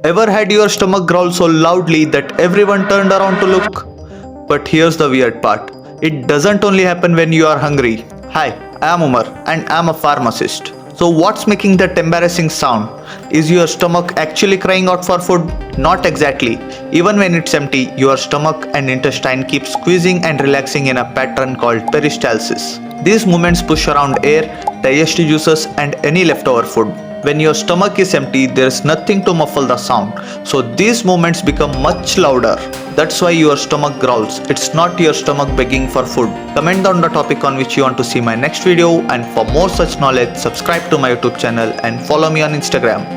Ever had your stomach growl so loudly that everyone turned around to look? But here's the weird part. It doesn't only happen when you are hungry. Hi, I am Umar and I am a pharmacist. So what's making that embarrassing sound? Is your stomach actually crying out for food? Not exactly. Even when it's empty, your stomach and intestine keep squeezing and relaxing in a pattern called peristalsis. These movements push around air, digestive juices and any leftover food. When your stomach is empty, there is nothing to muffle the sound. So these movements become much louder. That's why your stomach growls. It's not your stomach begging for food. Comment down the topic on which you want to see my next video, and for more such knowledge, subscribe to my YouTube channel and follow me on Instagram.